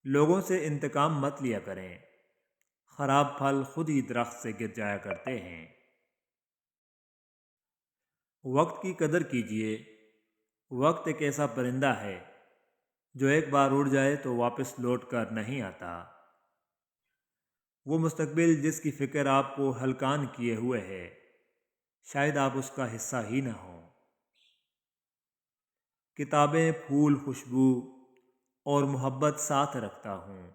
لوگوں سے انتقام مت لیا کریں، خراب پھل خود ہی درخت سے گر جایا کرتے ہیں۔ وقت کی قدر کیجیے، وقت ایک ایسا پرندہ ہے جو ایک بار اڑ جائے تو واپس لوٹ کر نہیں آتا۔ وہ مستقبل جس کی فکر آپ کو ہلکان کیے ہوئے ہے، شاید آپ اس کا حصہ ہی نہ ہوں۔ کتابیں، پھول، خوشبو اور محبت ساتھ رکھتا ہوں،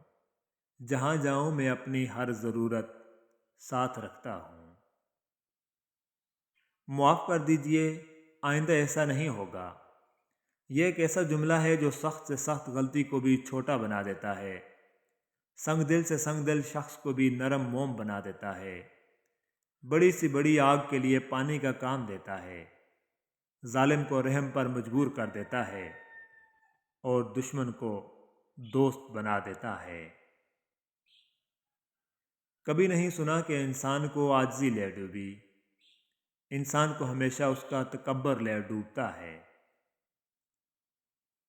جہاں جاؤں میں اپنی ہر ضرورت ساتھ رکھتا ہوں۔ معاف کر دیجئے، آئندہ ایسا نہیں ہوگا۔ یہ ایک ایسا جملہ ہے جو سخت سے سخت غلطی کو بھی چھوٹا بنا دیتا ہے، سنگ دل سے سنگ دل شخص کو بھی نرم موم بنا دیتا ہے، بڑی سی بڑی آگ کے لیے پانی کا کام دیتا ہے، ظالم کو رحم پر مجبور کر دیتا ہے اور دشمن کو دوست بنا دیتا ہے۔ کبھی نہیں سنا کہ انسان کو عاجزی لے ڈوبی، انسان کو ہمیشہ اس کا تکبر لے ڈوبتا ہے۔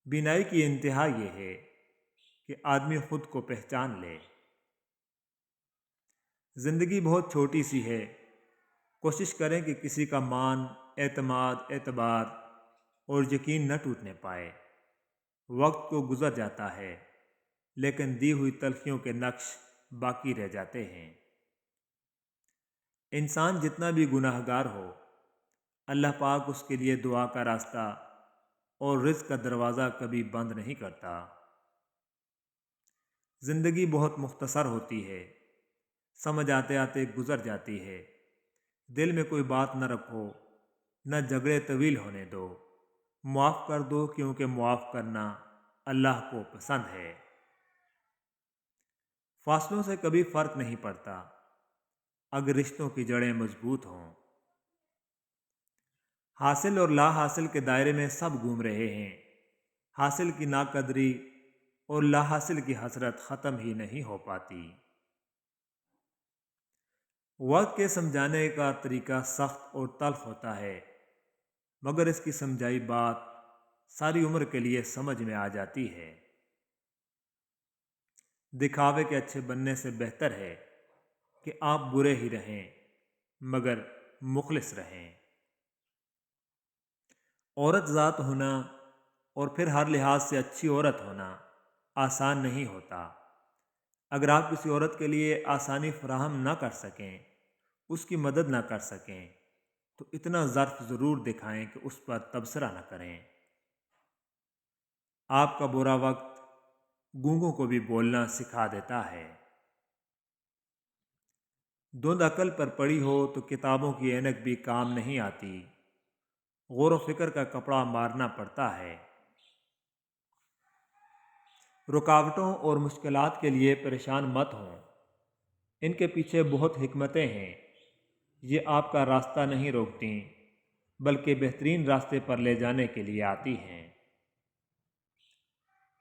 بینائی کی انتہا یہ ہے کہ آدمی خود کو پہچان لے۔ زندگی بہت چھوٹی سی ہے، کوشش کریں کہ کسی کا مان، اعتماد، اعتبار اور یقین نہ ٹوٹنے پائے۔ وقت کو گزر جاتا ہے، لیکن دی ہوئی تلخیوں کے نقش باقی رہ جاتے ہیں۔ انسان جتنا بھی گناہ گار ہو، اللہ پاک اس کے لیے دعا کا راستہ اور رزق کا دروازہ کبھی بند نہیں کرتا۔ زندگی بہت مختصر ہوتی ہے، سمجھ آتے آتے گزر جاتی ہے۔ دل میں کوئی بات نہ رکھو، نہ جھگڑے طویل ہونے دو، معاف کر دو کیونکہ معاف کرنا اللہ کو پسند ہے۔ فاصلوں سے کبھی فرق نہیں پڑتا اگر رشتوں کی جڑیں مضبوط ہوں۔ حاصل اور لا حاصل کے دائرے میں سب گھوم رہے ہیں، حاصل کی ناقدری اور لا حاصل کی حسرت ختم ہی نہیں ہو پاتی۔ وقت کے سمجھانے کا طریقہ سخت اور تلخ ہوتا ہے، مگر اس کی سمجھائی بات ساری عمر کے لیے سمجھ میں آ جاتی ہے۔ دکھاوے کے اچھے بننے سے بہتر ہے کہ آپ برے ہی رہیں مگر مخلص رہیں۔ عورت ذات ہونا اور پھر ہر لحاظ سے اچھی عورت ہونا آسان نہیں ہوتا۔ اگر آپ کسی عورت کے لیے آسانی فراہم نہ کر سکیں، اس کی مدد نہ کر سکیں، تو اتنا ظرف ضرور دکھائیں کہ اس پر تبصرہ نہ کریں۔ آپ کا برا وقت گونگوں کو بھی بولنا سکھا دیتا ہے۔ دھند عقل پر پڑی ہو تو کتابوں کی اینک بھی کام نہیں آتی، غور و فکر کا کپڑا مارنا پڑتا ہے۔ رکاوٹوں اور مشکلات کے لیے پریشان مت ہوں، ان کے پیچھے بہت حکمتیں ہیں، یہ آپ کا راستہ نہیں روکتی بلکہ بہترین راستے پر لے جانے کے لیے آتی ہیں۔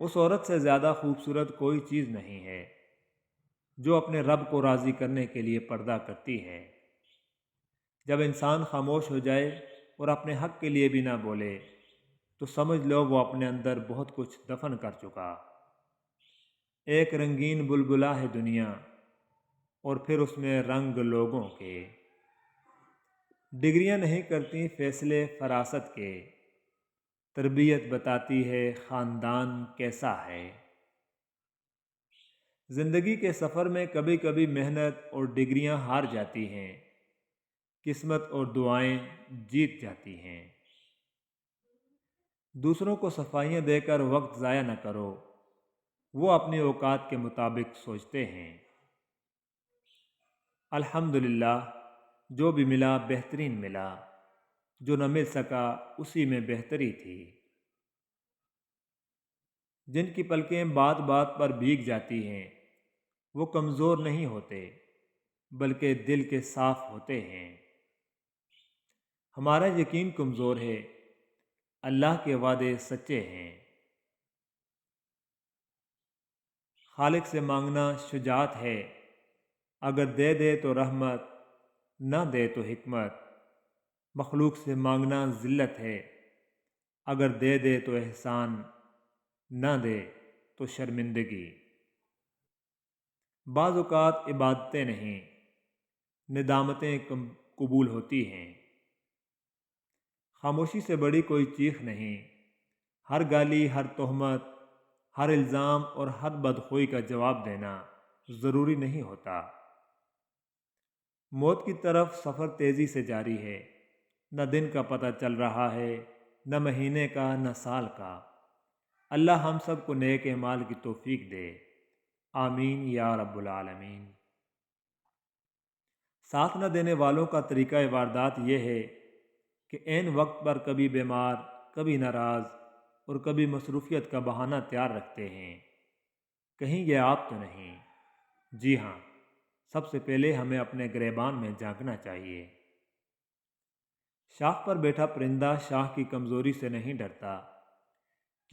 اس عورت سے زیادہ خوبصورت کوئی چیز نہیں ہے جو اپنے رب کو راضی کرنے کے لیے پردہ کرتی ہے۔ جب انسان خاموش ہو جائے اور اپنے حق کے لیے بھی نہ بولے تو سمجھ لو وہ اپنے اندر بہت کچھ دفن کر چکا۔ ایک رنگین بلبلہ ہے دنیا اور پھر اس میں رنگ لوگوں کے۔ ڈگریاں نہیں کرتی فیصلے فراست کے، تربیت بتاتی ہے خاندان کیسا ہے۔ زندگی کے سفر میں کبھی کبھی محنت اور ڈگریاں ہار جاتی ہیں، قسمت اور دعائیں جیت جاتی ہیں۔ دوسروں کو صفائیاں دے کر وقت ضائع نہ کرو، وہ اپنی اوقات کے مطابق سوچتے ہیں۔ الحمدللہ، جو بھی ملا بہترین ملا، جو نہ مل سکا اسی میں بہتری تھی۔ جن کی پلکیں بات بات پر بھیگ جاتی ہیں وہ کمزور نہیں ہوتے بلکہ دل کے صاف ہوتے ہیں۔ ہمارا یقین کمزور ہے، اللہ کے وعدے سچے ہیں۔ خالق سے مانگنا شجاعت ہے، اگر دے دے تو رحمت، نہ دے تو حکمت۔ مخلوق سے مانگنا ذلت ہے، اگر دے دے تو احسان، نہ دے تو شرمندگی۔ بعض اوقات عبادتیں نہیں، ندامتیں قبول ہوتی ہیں۔ خاموشی سے بڑی کوئی چیخ نہیں۔ ہر گالی، ہر تہمت، ہر الزام اور ہر بدخوئی کا جواب دینا ضروری نہیں ہوتا۔ موت کی طرف سفر تیزی سے جاری ہے، نہ دن کا پتہ چل رہا ہے، نہ مہینے کا، نہ سال کا۔ اللہ ہم سب کو نیک اعمال کی توفیق دے، آمین یا رب العالمین۔ ساتھ نہ دینے والوں کا طریقہ واردات یہ ہے کہ عین وقت پر کبھی بیمار، کبھی ناراض اور کبھی مصروفیت کا بہانہ تیار رکھتے ہیں۔ کہیں یہ آپ تو نہیں؟ جی ہاں، سب سے پہلے ہمیں اپنے گریبان میں جھانکنا چاہیے۔ شاخ پر بیٹھا پرندہ شاخ کی کمزوری سے نہیں ڈرتا،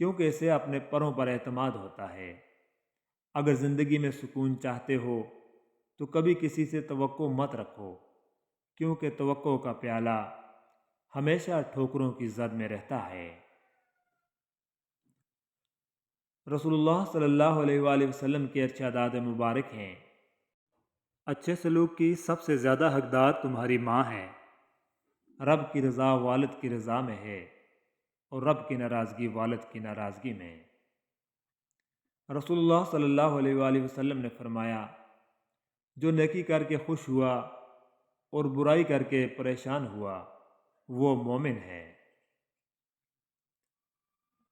کیونکہ اسے اپنے پروں پر اعتماد ہوتا ہے۔ اگر زندگی میں سکون چاہتے ہو تو کبھی کسی سے توقع مت رکھو، کیونکہ توقع کا پیالہ ہمیشہ ٹھوکروں کی زد میں رہتا ہے۔ رسول اللہ صلی اللہ علیہ وآلہ وسلم کے ارشادات مبارک ہیں، اچھے سلوک کی سب سے زیادہ حقدار تمہاری ماں ہے۔ رب کی رضا والد کی رضا میں ہے، اور رب کی ناراضگی والد کی ناراضگی میں۔ رسول اللہ صلی اللہ علیہ وآلہ وسلم نے فرمایا، جو نیکی کر کے خوش ہوا اور برائی کر کے پریشان ہوا وہ مومن ہے۔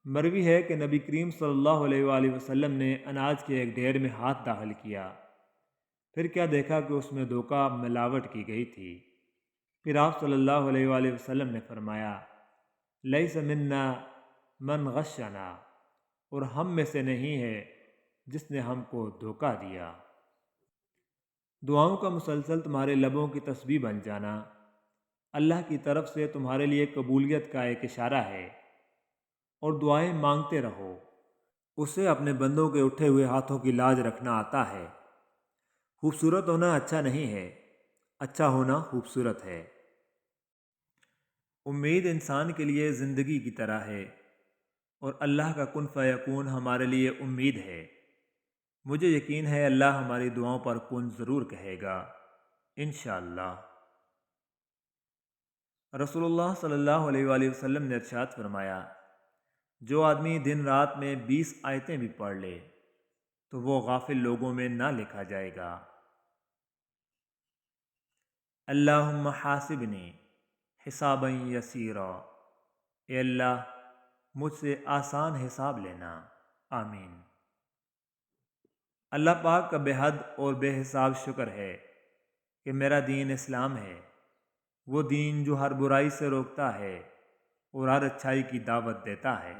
مروی ہے کہ نبی کریم صلی اللہ علیہ وآلہ وسلم نے اناج کے ایک ڈھیر میں ہاتھ داخل کیا، پھر کیا دیکھا کہ اس میں دھوکہ ملاوٹ کی گئی تھی۔ پھر آپ صلی اللہ علیہ وآلہ وسلم نے فرمایا، لیس منا من غشنا، اور ہم میں سے نہیں ہے جس نے ہم کو دھوکہ دیا۔ دعاؤں کا مسلسل تمہارے لبوں کی تسبیح بن جانا اللہ کی طرف سے تمہارے لیے قبولیت کا ایک اشارہ ہے، اور دعائیں مانگتے رہو۔ اسے اپنے بندوں کے اٹھے ہوئے ہاتھوں کی لاج رکھنا آتا ہے۔ خوبصورت ہونا اچھا نہیں ہے، اچھا ہونا خوبصورت ہے۔ امید انسان کے لیے زندگی کی طرح ہے، اور اللہ کا کن فیکون ہمارے لیے امید ہے۔ مجھے یقین ہے اللہ ہماری دعاؤں پر کن ضرور کہے گا، انشاءاللہ۔ رسول اللہ صلی اللہ علیہ وآلہ وسلم نے ارشاد فرمایا، جو آدمی دن رات میں 20 آیتیں بھی پڑھ لے تو وہ غافل لوگوں میں نہ لکھا جائے گا۔ اللہم حاسبنی حسابا یسیرا، اے اللہ مجھ سے آسان حساب لینا، آمین۔ اللہ پاک کا بے حد اور بے حساب شکر ہے کہ میرا دین اسلام ہے، وہ دین جو ہر برائی سے روکتا ہے اور ہر اچھائی کی دعوت دیتا ہے۔